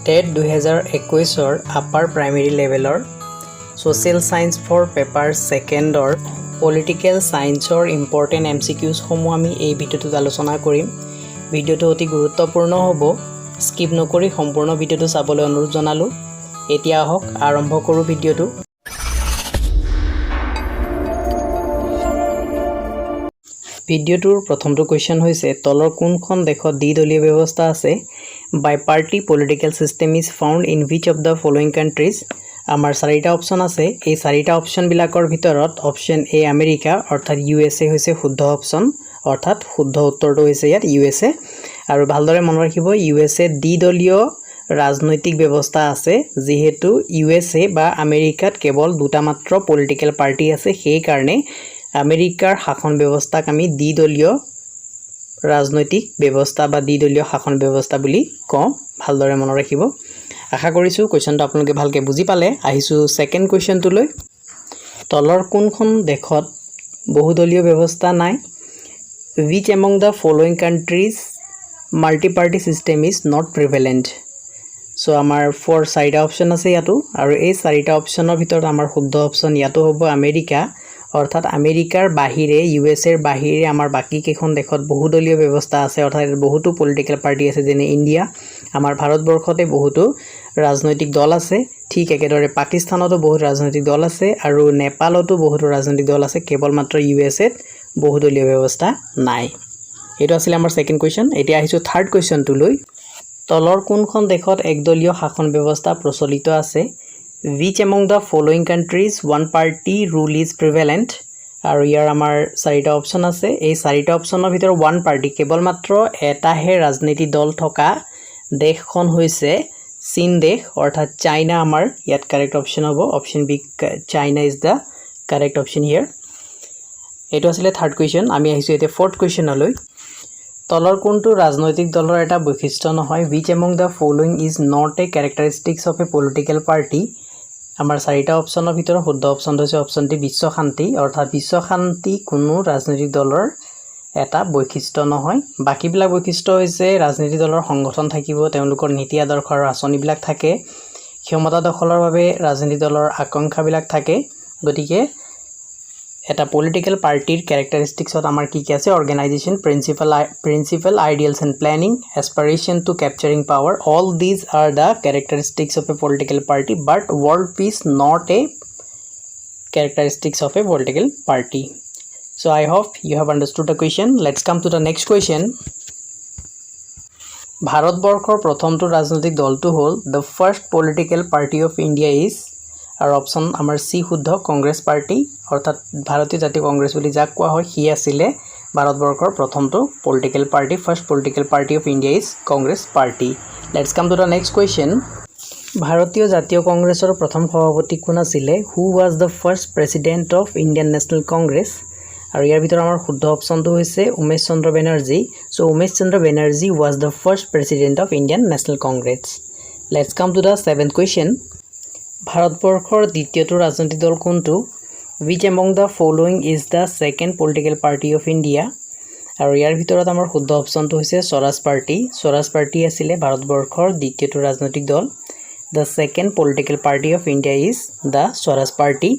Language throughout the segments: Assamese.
টেট 2021 আপাৰ প্ৰাইমেৰী লেভেলৰ ছ'চিয়েল ছায়েন্স ফৰ পেপাৰ ছেকেণ্ডৰ পলিটিকেল ছায়েন্সৰ ইম্পৰ্টেণ্ট MCQs সমূহ আমি এই ভিডিঅ'টোত আলোচনা কৰিম। ভিডিঅ'টো অতি গুৰুত্বপূৰ্ণ হ'ব, স্কিপ নকৰি সম্পূৰ্ণ ভিডিঅ'টো চাবলৈ অনুৰোধ জনালোঁ। এতিয়া আহক আৰম্ভ কৰোঁ ভিডিঅ'টো। ভিডিঅ'টোৰ প্ৰথমটো কুৱেশ্যন হৈছে তলৰ কোনখন দেশত দ্বিদলীয় ব্যৱস্থা আছে? Bi-party political system is found in which of the following countries? আমাৰ চাৰিটা অপচন আছে। এই চাৰিটা অপচনবিলাকৰ ভিতৰত অপচন এ আমেৰিকা অৰ্থাৎ USA হৈছে শুদ্ধ অপচন, অৰ্থাৎ শুদ্ধ উত্তৰটো হৈছে ইয়াত USA। আৰু ভালদৰে মনত ৰাখিব USA দ্বিদলীয় ৰাজনৈতিক ব্যৱস্থা আছে, যিহেতু USA বা আমেৰিকাত কেৱল দুটা মাত্ৰ পলিটিকেল পাৰ্টি আছে, সেই কাৰণে আমেৰিকাৰ শাসন ব্যৱস্থাক আমি দ্বিদলীয় ৰাজনৈতিক ব্যৱস্থা বা দ্বিদলীয় শাসন ব্যৱস্থা বুলি কওঁ। ভালদৰে মনত ৰাখিব। আশা কৰিছোঁ কুৱেশ্যনটো আপোনালোকে ভালকৈ বুজি পালে। আহিছোঁ ছেকেণ্ড কুৱেশ্যনটোলৈ। তলৰ কোনখন দেশত বহুদলীয় ব্যৱস্থা নাই? Which among the following countries multi-party system is not prevalent? So আমাৰ চাৰিটা অপশ্যন আছে ইয়াতো, আৰু এই চাৰিটা অপশ্যনৰ ভিতৰত আমাৰ শুদ্ধ অপশ্যন ইয়াতো হ'ব আমেৰিকা, অৰ্থাৎ আমেৰিকাৰ বাহিৰে USAৰ বাহিৰে আমাৰ বাকী কেইখন দেশত বহুদলীয় ব্যৱস্থা আছে, অৰ্থাৎ বহুতো পলিটিকেল পাৰ্টি আছে, যেনে ইণ্ডিয়া, আমাৰ ভাৰতবৰ্ষতে বহুতো ৰাজনৈতিক দল আছে, ঠিক একেদৰে পাকিস্তানতো বহুত ৰাজনৈতিক দল আছে, আৰু নেপালতো বহুতো ৰাজনৈতিক দল আছে, কেৱল মাত্ৰ USAত বহুদলীয় ব্যৱস্থা নাই। এইটো আছিলে আমাৰ ছেকেণ্ড কুৱেশ্যন। এতিয়া আহিছোঁ থাৰ্ড কুৱেশ্যনটোলৈ। তলৰ কোনখন দেশত একদলীয় শাসন ব্যৱস্থা প্ৰচলিত আছে? Which among the following countries one party rule is prevalent? আৰু ইয়াৰ আমাৰ চাৰিটা অপশ্যন আছে। এই চাৰিটা অপশ্যনৰ ভিতৰত ওৱান পাৰ্টি কেৱল মাত্ৰ এটাহে ৰাজনীতি দল থকা দেশখন হৈছে চীন দেশ, অৰ্থাৎ চাইনা আমাৰ ইয়াত কাৰেক্ট অপশ্যন হ'ব। Option B China is the correct option here. এইটো আছিলে থাৰ্ড কুৱেশ্যন। আমি আহিছোঁ এতিয়া ফ'ৰ্থ কুৱেশ্যনলৈ। তলৰ কোনটো ৰাজনৈতিক দলৰ এটা বৈশিষ্ট্য নহয়? Which among the following is not a characteristics of a political party? আমাৰ চাৰিটা অপশ্যনৰ ভিতৰত শুদ্ধ অপশ্যনটো হৈছে অপশ্যন ডি বিশ্ব শান্তি, অৰ্থাৎ বিশ্ব শান্তি কোনো ৰাজনৈতিক দলৰ এটা বৈশিষ্ট্য নহয়। বাকীবিলাক বৈশিষ্ট্য হৈছে ৰাজনীতি দলৰ সংগঠন থাকিব, তেওঁলোকৰ নীতি আদৰ্শ আৰু আঁচনিবিলাক থাকে, ক্ষমতা দখলৰ বাবে ৰাজনীতি দলৰ আকাংক্ষাবিলাক থাকে। গতিকে এটা পলিটিকেল পাৰ্টিৰ কেৰেক্টাৰিষ্টিক্সত আমাৰ কি আছে? Organisation, principle, ideals and planning, aspiration to capturing power, all these are the characteristics of a political party, but world peace not a characteristics of a political party. So I hope you have understood the question. Let's come to the next question. ভাৰতবৰ্ষৰ প্ৰথমটো ৰাজনৈতিক দলটো হ'ল the first political party of India is, আৰু অপশ্যন আমাৰ চি শুদ্ধ, কংগ্ৰেছ পাৰ্টি, অৰ্থাৎ ভাৰতীয় জাতীয় কংগ্ৰেছ বুলি যাক কোৱা হয়, সি আছিলে ভাৰতবৰ্ষৰ প্ৰথমটো political party. First political party of India is Congress party. Let's come to the next question. ভাৰতীয় জাতীয় কংগ্ৰেছৰ প্ৰথম সভাপতি কোন আছিলে? Who was the first president of Indian National Congress? আৰু ইয়াৰ ভিতৰত আমাৰ শুদ্ধ অপশ্যনটো হৈছে Umesh Chandra Banerjee. So' Umesh Chandra Banerjee was the first president of Indian National Congress. Let's come to the seventh question. ভাৰতবৰ্ষৰ দ্বিতীয়টো ৰাজনৈতিক দল কোনটো? Which among the following is the second political party of India? আৰু ইয়াৰ ভিতৰত আমাৰ শুদ্ধ অপশ্যনটো হৈছে স্বৰাজ পাৰ্টি। স্বৰাজ পাৰ্টি আছিলে ভাৰতবৰ্ষৰ দ্বিতীয়টো ৰাজনৈতিক দল। The second political party of India is the Swaraj party.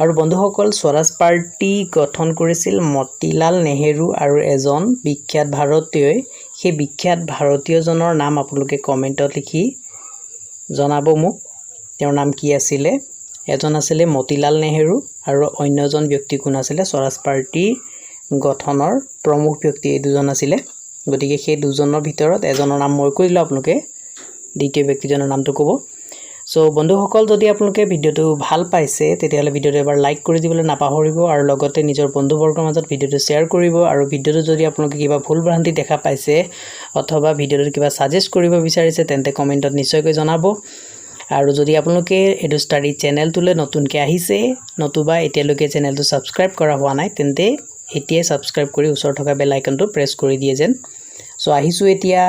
আৰু বন্ধুসকল, স্বৰাজ পাৰ্টি গঠন কৰিছিল মতিলাল নেহেৰু আৰু এজন বিখ্যাত ভাৰতীয়ই। সেই বিখ্যাত ভাৰতীয়জনৰ নাম আপোনালোকে কমেণ্টত লিখি জনাব মোক, তেওঁৰ নাম কি আছিলে। এজন আছিলে মতিলাল নেহেৰু আৰু অন্যজন ব্যক্তি কোন আছিলে? স্বৰাজ পাৰ্টিৰ গঠনৰ প্ৰমুখ ব্যক্তি এই দুজন আছিলে। গতিকে সেই দুজনৰ ভিতৰত এজনৰ নাম মই কৈ দিলোঁ, আপোনালোকে দ্বিতীয় ব্যক্তিজনৰ নামটো ক'ব। চ' বন্ধুসকল, যদি আপোনালোকে ভিডিঅ'টো ভাল পাইছে তেতিয়াহ'লে ভিডিঅ'টো এবাৰ লাইক কৰি দিবলৈ নাপাহৰিব, আৰু লগতে নিজৰ বন্ধুবৰ্গৰ মাজত ভিডিঅ'টো শ্বেয়াৰ কৰিব। আৰু ভিডিঅ'টো যদি আপোনালোকে কিবা ভুল ভ্ৰান্তি দেখা পাইছে অথবা ভিডিঅ'টোত কিবা ছাজেষ্ট কৰিব বিচাৰিছে তেন্তে কমেণ্টত নিশ্চয়কৈ জনাব। আৰু যদি আপোনালোকে এডু ষ্টাডি চেনেলটোলৈ নতুনকৈ আহিছে নতুবা এতিয়ালৈকে চেনেলটো ছাবস্ক্ৰাইব কৰা হোৱা নাই তেন্তে এতিয়াই ছাবস্ক্ৰাইব কৰি ওচৰত থকা বেল আইকনটো প্ৰেছ কৰি দিয়ে যেন। চ' আহিছোঁ এতিয়া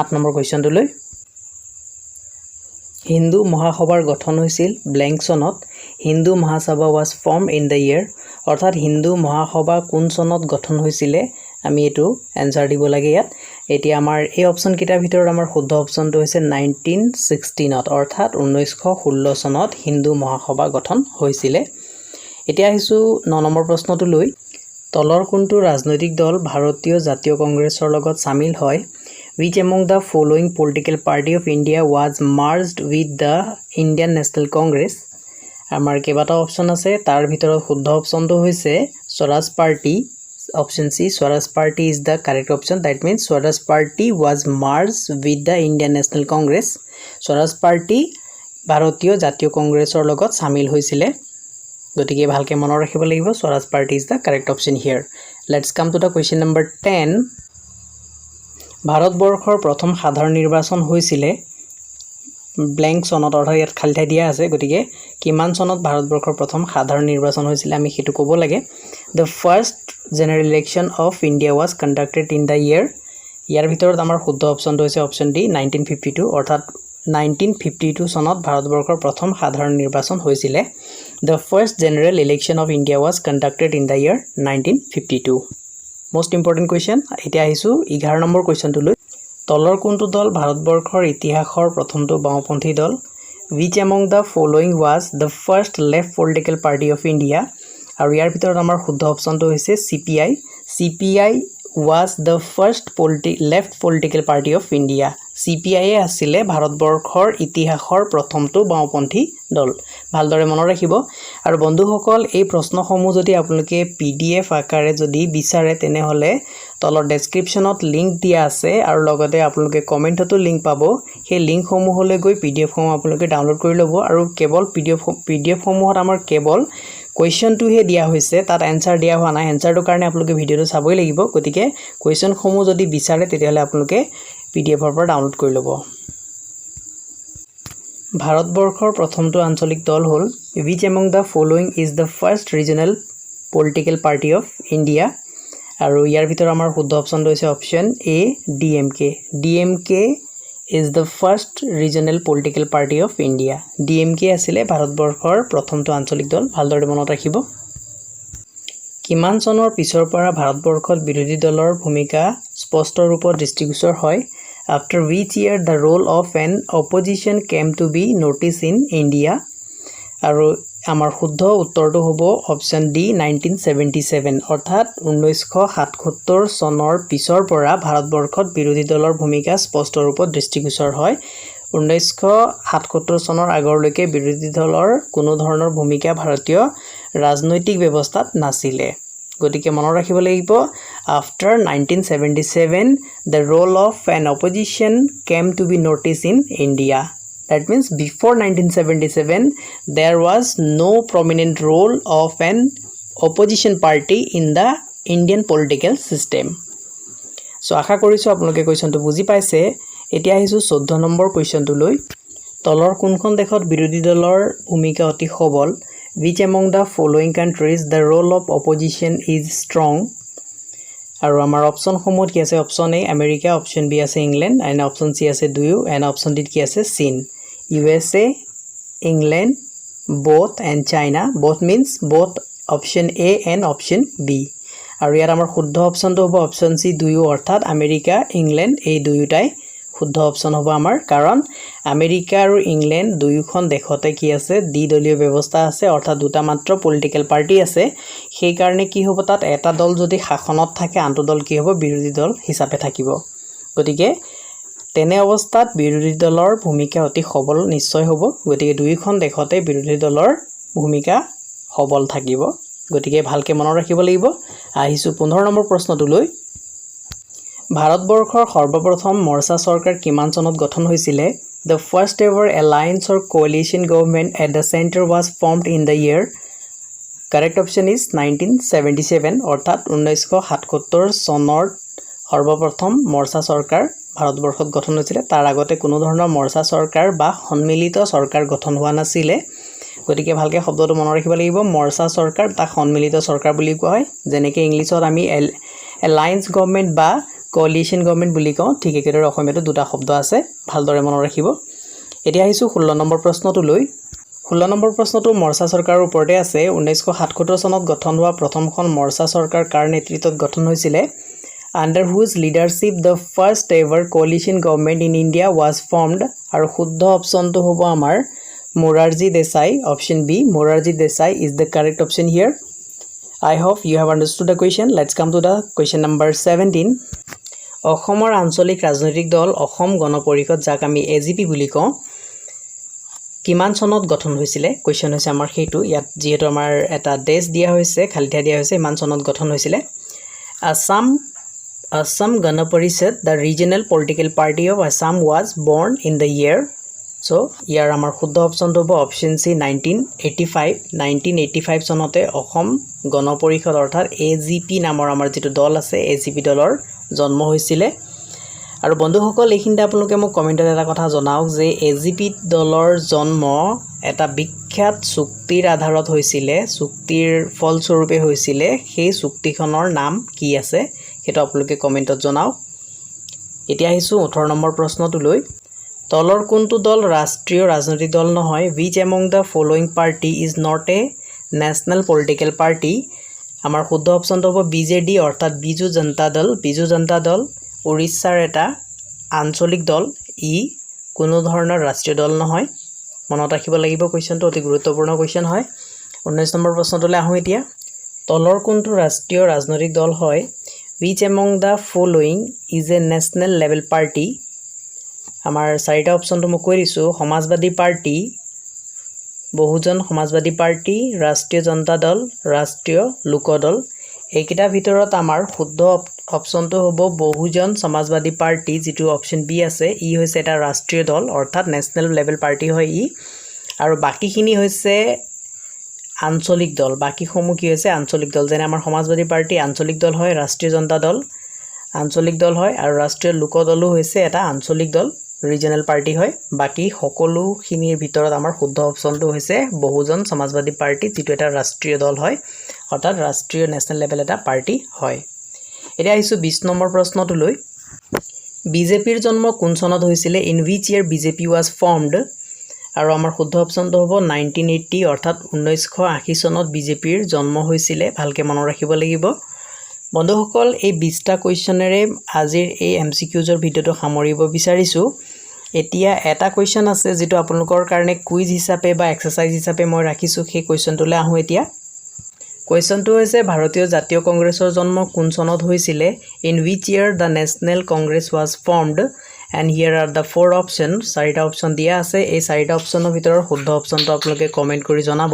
8 নম্বৰ কুৱেশ্যনটোলৈ। হিন্দু মহাসভাৰ গঠন হৈছিল ব্লেংক চনত। Hindu Mahasabha was form in the year, অৰ্থাৎ হিন্দু মহাসভা কোন চনত গঠন হৈছিলে? আমি এইটো এনচাৰ দিব লাগে ইয়াত। এতিয়া আমাৰ এই অপচন কেইটাৰ ভিতৰত আমাৰ শুদ্ধ অপচনটো হৈছে 1916ত অৰ্থাৎ 1916 চনত হিন্দু মহাসভা গঠন হৈছিল এতিয়া আহিছো 9 নম্বৰ প্ৰশ্নটো লৈ তলৰ কোনটো ৰাজনৈতিক দল ভাৰতীয় জাতীয় কংগ্ৰেছৰ লগত সামিল হয় which among the following political party of India was merged with the Indian National Congress আমাৰ কেইবাটা অপচন আছে তাৰ ভিতৰত শুদ্ধ অপচনটো হৈছে Swaraj party option C Swaraj Party is the correct option that means Swaraj Party was merged with the Indian National Congress Swaraj Party ভাৰতীয় জাতীয় কংগ্ৰেছৰ লগত সামিল হৈছিল গতিকে ভালকে মনত ৰাখিব লাগিব Swaraj Party is the correct option here let's come to the question number 10 ভাৰতবৰ্ষৰ প্ৰথম সাধাৰণ নিৰ্বাচন হৈছিল ব্ল্যাঙ্ক সনত অৰ্থাৎ ইয়াত খালি ঠাই দিয়া আছে গতিকে কিমান সনত ভাৰতবৰ্ষৰ প্ৰথম সাধাৰণ নিৰ্বাচন হৈছিল আমি হেতু ক'ব লাগে the first general election of India was conducted in the year ইয়াৰ ভিতৰত আমাৰ শুদ্ধ অপচনটো হৈছে অপচন ডি 1952 অৰ্থাৎ 1952 সনত ভাৰতবৰ্ষৰ প্ৰথম সাধাৰণ নিৰ্বাচন হৈছিল the first general election of India was conducted in the year 1952 most important question এতিয়া আহিছো 11 নম্বৰ কোৱেশ্চনটো লৈ তলৰ কোনটো দল ভাৰতবৰ্ষৰ ইতিহাসৰ প্ৰথমটো বাওঁপন্থী দল which among the following was the first left political party of India আৰু ইয়াৰ ভিতৰত আমাৰ শুদ্ধ অপচনটো হৈছে CPI was the first left political party of India CPI আছিল ভাৰতবৰ্ষৰ ইতিহাসৰ প্ৰথমটো বাওঁপন্থী দল ভালদৰে মনত ৰাখিব আৰু বন্ধুসকল এই প্ৰশ্নসমূহ যদি আপোনালোকে PDF আকাৰে যদি বিচাৰে তেনেহলে তলৰ ডেসক্ৰিপচনত লিংক দিয়া আছে আৰু লগতে আপোনালোকে কমেন্টতো লিংক পাব সেই লিংকসমূহলৈ গৈ PDF সমূহ আপোনালোকে ডাউনলোড কৰি ল'ব আৰু কেৱল PDF সমূহত আমাৰ কেৱল কোৱেশ্চনটো হে দিয়া হৈছে তাত আনসাৰ দিয়া হোৱা নাই আনসাৰটো কাৰণে আপোনালোকে ভিডিওটো চাবই লাগিব গতিকে কোৱেশ্চনসমূহ যদি বিচাৰে তেতিয়াহলে আপোনালোকে PDF ৰ পৰা ডাউনলোড কৰি ল'ব ভাৰতবৰ্ষৰ প্ৰথমটো আঞ্চলিক দল হ'ল which among the following is the first regional political party of India আৰু ইয়াৰ ভিতৰত আমাৰ শুদ্ধ অপচনটো হৈছে option A DMK is the first regional political party of India DMK আছিল ভাৰতবৰ্ষৰ প্ৰথমটো আঞ্চলিক দল ভালদৰে মনত ৰাখিব কিমান চনৰ পিছৰ পৰা ভাৰতবৰ্ষত বিৰোধী দলৰ ভূমিকা স্পষ্ট ৰূপত দৃষ্টিগোচৰ হয় after which year the role of an opposition came to be noticed in India আৰু আমাৰ শুদ্ধ উত্তৰটো হ'ব অপচন ডি 1977 অৰ্থাৎ 1977 চনৰ পিছৰ পৰা ভাৰতবৰ্ষত বিৰোধী দলৰ ভূমিকা স্পষ্ট ৰূপত দৃষ্টিগোচৰ হয় 1977 চনৰ আগৰলৈকে বিৰোধী দলৰ কোনো ধৰণৰ ভূমিকা ভাৰতীয় ৰাজনৈতিক ব্যৱস্থাত নাছিলে গতিকে মনত ৰাখিব লাগিব after 1977 the role of an opposition came to be noticed in India that means before 1977 there was no prominent role of an opposition party in the Indian political system so আশা কৰিছো আপোনালোকে কোৱেশ্চনটো বুজি পাইছে এতিয়া আহিছো 14 নম্বৰ কোৱেশ্চনটো লৈ তলৰ কোনখন দেশত বিৰোধী দলৰ ভূমিকা অতি সবল which among the following countries the role of opposition is strong আৰু আমাৰ অপচন সমূহ কি আছে option A America option B আছে ইংল্যান্ড and অপচন C আছে দুয়ো and অপচন D কি আছে চীন USA England both and China both means both option A and option B আৰু ইয়াৰ আমাৰ শুদ্ধ অপচনটো হ'ব অপচন C দুয়ো অৰ্থাৎ আমেৰিকা ইংল্যান্ড এই দুয়োটাই শুদ্ধ অপচন হ'ব আমাৰ কাৰণ আমেৰিকা আৰু ইংল্যান্ড দুয়োখন দেশতে কি আছে দ্বিদলীয় ব্যৱস্থা আছে অৰ্থাৎ দুটা মাত্ৰ পলিটিক্যাল পাৰ্টি আছে সেই কাৰণে কি হ'ব তাত এটা দল যদি শাসনত থাকে আনটো দল কি হ'ব বিৰোধী দল হিচাপে থাকিব গতিকে তেনে অৱস্থাত বিৰোধী দলৰ ভূমিকা অতি সবল নিশ্চয় হ'ব গতিকে দুইখন দেশতে বিৰোধী দলৰ ভূমিকা সবল থাকিব গতিকে ভালকে মনত ৰাখিব লাগিব আহিছো 15 নম্বৰ প্ৰশ্নটো লৈ ভাৰতবৰ্ষৰ সৰ্বপ্ৰথম মৰ্চা চৰকাৰ কিমান চনত গঠন হৈছিল the first ever alliance or coalition government at the center was formed in the year correct option is 1977 অৰ্থাৎ 1977 চনৰ সৰ্বপ্ৰথম মৰ্চা চৰকাৰ ভাৰতবৰ্ষত গঠন হৈছিল তাৰ আগতে কোনো ধৰণৰ মৰ্চা চৰকাৰ বা সন্মিলিত চৰকাৰ গঠন হোৱা নাছিল গতিকে ভালকে শব্দটো মনত ৰাখিব লাগিব মৰ্চা চৰকাৰ তা সন্মিলিত চৰকাৰ বুলি কোৱা হয় যেনেকৈ ইংলিছত আমি এলায়েন্স গভৰ্নমেন্ট বা কোয়ালিশন গভৰ্নমেন্ট বুলি কওঁ ঠিক একেদৰে অসমীয়াটো দুটা শব্দ আছে ভালদৰে মনত ৰাখিব এতিয়া আহিছো 16 নম্বৰ প্ৰশ্নটো লৈ 16 নম্বৰ প্ৰশ্নটো মৰ্চা চৰকাৰৰ ওপৰতে আছে 1977 চনত গঠন হোৱা প্ৰথমখন মৰ্চা চৰকাৰ কাৰ নেতৃত্বত গঠন হৈছিল Under whose leadership the first ever coalition government in India was formed? আৰু শুদ্ধ অপশ্যনটো হ'ব আমাৰ Morarji Desai. Option B, Morarji Desai is the correct option here. I hope you have understood the question. Let's come to the question number 17. অসমৰ আঞ্চলিক ৰাজনৈতিক দল অসম গণ পৰিষদ যাক আমি AGP বুলি কওঁ কিমান চনত গঠন হৈছিলে কোৱেশ্চন হৈছে আমাৰ হেতু ইয়াত যেহেতু আমাৰ এটা দেশ দিয়া হৈছে খালিঠা দিয়া হৈছে ইমান চনত গঠন হৈছিলে Assam Gana Parishad, the regional political party of Assam, was born in the year. So, here our শুদ্ধ option to option C 1985 চনতে অসম গণ পৰিষদ অৰ্থাৎ AGP নামৰ আমাৰ যেটো দল আছে AGP দলৰ জন্ম হৈছিলে আৰু বন্ধুসকল এইখিনিতে আপোনালোকে মোক কমেন্টত এটা কথা জনাওক যে AGP দলৰ জন্ম এটা বিখ্যাত চুক্তিৰ আধাৰত হৈছিলে চুক্তিৰ ফলস্বৰূপে হৈছিলে সেই চুক্তিখনৰ নাম কি আছে হেতু আপোনালোকে কমেন্টত জনাওক এতিয়া আহিছো 18 নম্বৰ প্ৰশ্নটোলৈ তলৰ কোনটো দল ৰাষ্ট্ৰীয় ৰাজনৈতিক দল নহয় which among the following party is not a national political party আমাৰ শুদ্ধ অপচনটো হ'ব BJD অৰ্থাৎ বিজু জনতা দল ওড়িশাৰ এটা আঞ্চলিক দল ই কোনো ধৰণৰ ৰাষ্ট্ৰীয় দল নহয় মনত ৰাখিব লাগিব কোৱেশ্চনটো অতি গুৰুত্বপূৰ্ণ কোৱেশ্চন হয় 19 নম্বৰ প্ৰশ্নটোলৈ আহো এতিয়া তলৰ কোনটো ৰাষ্ট্ৰীয় ৰাজনৈতিক দল হয় which among the following is a national level party আমাৰ চাৰিটা অপচনটো মই কৈ দিছো সমাজবাদী পাৰ্টি বহুজন সমাজবাদী পাৰ্টি ৰাষ্ট্ৰীয় জনতা দল ৰাষ্ট্ৰীয় লোক দল এইকেইটা ভিতৰত আমাৰ শুদ্ধ অপচনটো হ'ব বহুজন সমাজবাদী পাৰ্টি যেটো অপচন বি আছে ই হৈছে এটা ৰাষ্ট্ৰীয় দল অৰ্থাৎ নেশনেল লেভেল পাৰ্টি হয় ই আৰু বাকিখিনি হৈছে আঞ্চলিক দল বাকিসমূহ কি হৈছে আঞ্চলিক দল যেনে আমাৰ সমাজবাদী পাৰ্টি আঞ্চলিক দল হয় ৰাষ্ট্ৰীয় জনতা দল আঞ্চলিক দল হয় আৰু ৰাষ্ট্ৰীয় লোক দলও হৈছে এটা আঞ্চলিক দল ৰিজনাল পাৰ্টি হয় বাকি সকলোখিনিৰ ভিতৰত আমাৰ শুদ্ধ অপচনটো হৈছে বহুজন সমাজবাদী পাৰ্টি যেটো এটা ৰাষ্ট্ৰীয় দল হয় অৰ্থাৎ ৰাষ্ট্ৰীয় নেশনেল লেভেল এটা পাৰ্টি হয় এতিয়া আহিছো 20 নম্বৰ প্ৰশ্নটোলৈ বিজেপিৰ জন্ম কোন চনত হৈছিলে in which year BJP was formed আৰু আমাৰ শুদ্ধ অপচনটো হ'ব 1980 অৰ্থাৎ 1980 চনত বিজেপিৰ জন্ম হৈছিলে ভালকে মনত ৰাখিব লাগিব বন্ধুসকল এই 20টা কোৱেশ্চনেৰে আজিৰ এই MCQৰ ভিডিওটো সামৰিব বিচাৰিছো এতিয়া এটা কোৱেশ্চন আছে যেটো আপোনালোকৰ কাৰণে কুইজ হিচাপে বা এক্সাৰসাইজ হিচাপে মই ৰাখিছো সেই কোৱেশ্চনটোলৈ আহো এতিয়া কোৱেশ্চনটো হৈছে ভাৰতীয় জাতীয় কংগ্ৰেছৰ জন্ম কোন চনত হৈছিলে in which year the national congress was formed and here are the four options চাৰিটা অপচন দিয়া আছে এই চাৰিটা অপচনৰ ভিতৰৰ শুদ্ধ অপচনটো আপোনালোকে কমেন্ট কৰি জনাব